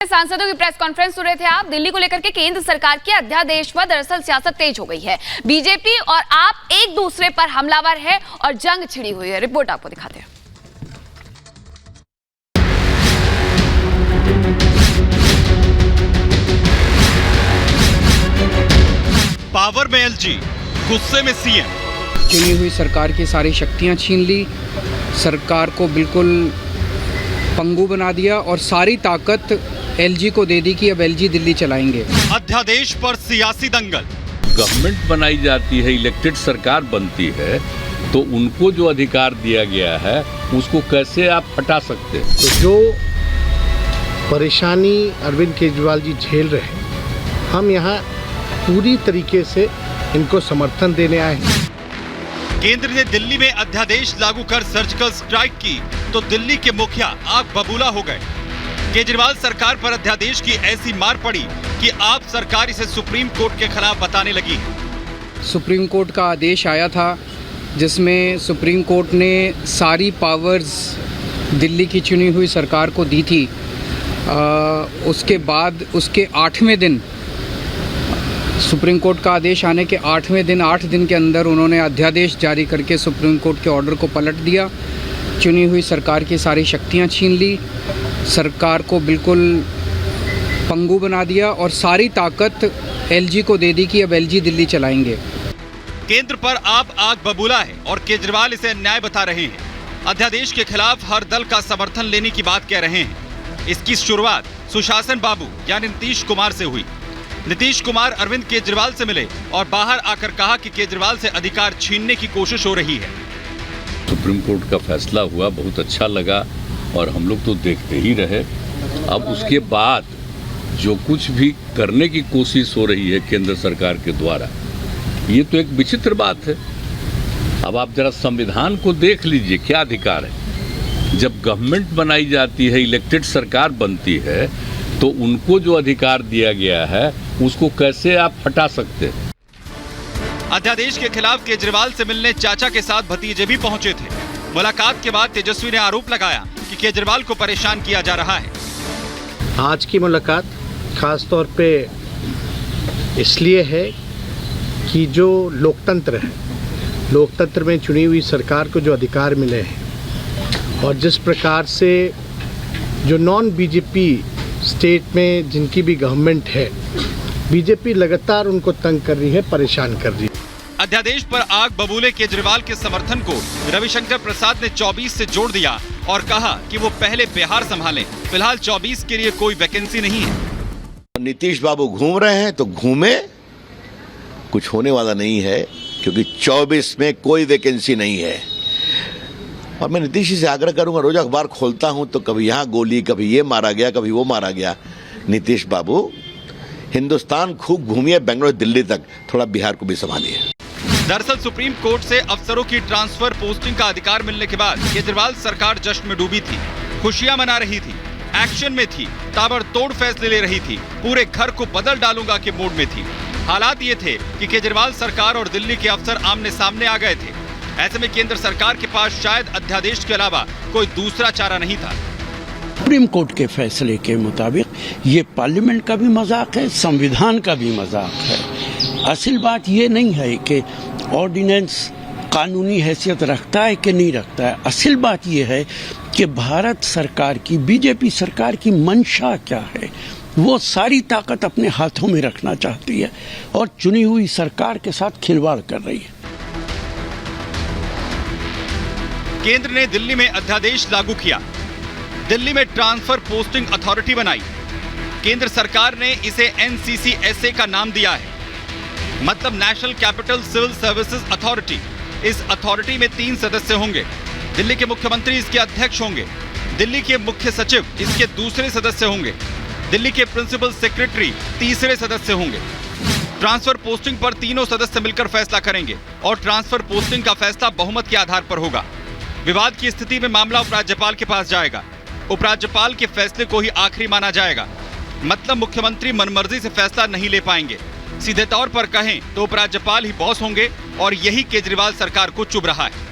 सांसदों की press conference सुन रहे थे आप। दिल्ली को लेकर के केंद्र सरकार के अध्यादेश पर दरअसल सियासत तेज हो गई है। बीजेपी और आप एक दूसरे पर हमलावर है और जंग छिड़ी हुई है। रिपोर्ट आपको दिखाते हैं। पावर में एलजी, गुस्से में सीएम। चुनी हुई सरकार की सारी शक्तियां छीन ली, सरकार को बिल्कुल पंगु बना दिया और सारी ताकत एलजी को दे दी कि अब एलजी दिल्ली चलाएंगे। अध्यादेश पर सियासी दंगल। गवर्नमेंट बनाई जाती है, इलेक्टेड सरकार बनती है, तो उनको जो अधिकार दिया गया है उसको कैसे आप हटा सकते हैं? तो जो परेशानी अरविंद केजरीवाल जी झेल रहे हैं, हम यहाँ पूरी तरीके से इनको समर्थन देने आए हैं। केंद्र ने दिल्ली में अध्यादेश लागू कर सर्जिकल स्ट्राइक की तो दिल्ली के मुखिया आग बबूला हो गए। केजरीवाल सरकार पर अध्यादेश की ऐसी मार पड़ी कि आप सरकार इसे सुप्रीम कोर्ट के खिलाफ बताने लगी। सुप्रीम कोर्ट का आदेश आया था जिसमें सुप्रीम कोर्ट ने सारी पावर्स दिल्ली की चुनी हुई सरकार को दी थी। उसके बाद उसके 8वें दिन सुप्रीम कोर्ट का आदेश आने के 8वें दिन 8 दिन के अंदर उन्होंने अध्यादेश जारी करके सुप्रीम कोर्ट के ऑर्डर को पलट दिया। चुनी हुई सरकार की सारी शक्तियां छीन ली, सरकार को बिल्कुल पंगु बना दिया और सारी ताकत एलजी को दे दी कि अब एलजी दिल्ली चलाएंगे। केंद्र पर आप आग बबूला है और केजरीवाल इसे अन्याय बता रहे हैं। अध्यादेश के खिलाफ हर दल का समर्थन लेने की बात कह रहे हैं। इसकी शुरुआत सुशासन बाबू यानी नीतीश कुमार से हुई। नीतीश कुमार अरविंद केजरीवाल से मिले और बाहर आकर कहा कि केजरीवाल से अधिकार छीनने की कोशिश हो रही है। सुप्रीम कोर्ट का फैसला हुआ, बहुत अच्छा लगा और हम लोग तो देखते ही रहे। अब उसके बाद जो कुछ भी करने की कोशिश हो रही है केंद्र सरकार के द्वारा, ये तो एक विचित्र बात है। अब आप जरा संविधान को देख लीजिए, क्या अधिकार है। जब गवर्नमेंट बनाई जाती है, इलेक्टेड सरकार बनती है, तो उनको जो अधिकार दिया गया है उसको कैसे आप हटा सकते हैं? अध्यादेश के खिलाफ केजरीवाल से मिलने चाचा के साथ भतीजे भी पहुंचे थे। मुलाकात के बाद तेजस्वी ने आरोप लगाया कि केजरीवाल को परेशान किया जा रहा है। आज की मुलाकात खास तौर पे इसलिए है कि जो लोकतंत्र है, लोकतंत्र में चुनी हुई सरकार को जो अधिकार मिले हैं और जिस प्रकार से जो नॉन बीजेपी स्टेट में जिनकी भी गवर्नमेंट है, बीजेपी लगातार उनको तंग कर रही है, परेशान कर रही है। अध्यादेश पर आग बबूले केजरीवाल के समर्थन को रविशंकर प्रसाद ने 24 से जोड़ दिया और कहा कि वो पहले बिहार संभालें। फिलहाल 24 के लिए कोई वैकेंसी नहीं है। नीतीश बाबू घूम रहे हैं तो घूमे, कुछ होने वाला नहीं है क्योंकि 24 में कोई वैकेंसी नहीं है। और मैं नीतीश जी से आग्रह करूंगा, रोज अखबार खोलता हूं तो कभी यहाँ गोली, कभी ये मारा गया, कभी वो मारा गया। नीतीश बाबू हिंदुस्तान खूब घूमिए, बेंगलुरु दिल्ली तक, थोड़ा बिहार को भी संभालिए। दरअसल सुप्रीम कोर्ट से अफसरों की ट्रांसफर पोस्टिंग का अधिकार मिलने के बाद केजरीवाल सरकार जश्न में डूबी थी, खुशियां मना रही थी, एक्शन में थी, ताबड़तोड़ फैसले ले रही थी, पूरे घर को बदल डालूंगा के मूड में थी। हालात ये थे कि केजरीवाल सरकार और दिल्ली के अफसर आमने सामने आ गए थे। ऐसे में केंद्र सरकार के पास शायद अध्यादेश के अलावा कोई दूसरा चारा नहीं था। सुप्रीम कोर्ट के फैसले के मुताबिक ये पार्लियामेंट का भी मजाक है, संविधान का भी मजाक है। असल बात ये नहीं है कि ऑर्डिनेंस कानूनी हैसियत रखता है कि नहीं रखता है। असल बात ये है कि भारत सरकार की, बीजेपी सरकार की मंशा क्या है। वो सारी ताकत अपने हाथों में रखना चाहती है और चुनी हुई सरकार के साथ खिलवाड़ कर रही है। केंद्र ने दिल्ली में अध्यादेश लागू किया, दिल्ली में ट्रांसफर पोस्टिंग अथॉरिटी बनाई। केंद्र सरकार ने इसे एनसीसीएसए का नाम दिया है, मतलब National Capital Civil Services Authority. इस अथॉरिटी में 3 सदस्य होंगे। दिल्ली के मुख्यमंत्री इसके अध्यक्ष होंगे, दिल्ली के मुख्य सचिव इसके दूसरे सदस्य होंगे, दिल्ली के प्रिंसिपल सेक्रेटरी तीसरे सदस्य होंगे। ट्रांसफर पोस्टिंग पर तीनों सदस्य मिलकर फैसला करेंगे और ट्रांसफर पोस्टिंग का फैसला बहुमत के आधार पर होगा। विवाद की स्थिति में मामला उपराज्यपाल के पास जाएगा। उपराज्यपाल के फैसले को ही आखिरी माना जाएगा, मतलब मुख्यमंत्री मनमर्जी से फैसला नहीं ले पाएंगे। सीधे तौर पर कहें तो उपराज्यपाल ही बॉस होंगे और यही केजरीवाल सरकार को चुभ रहा है।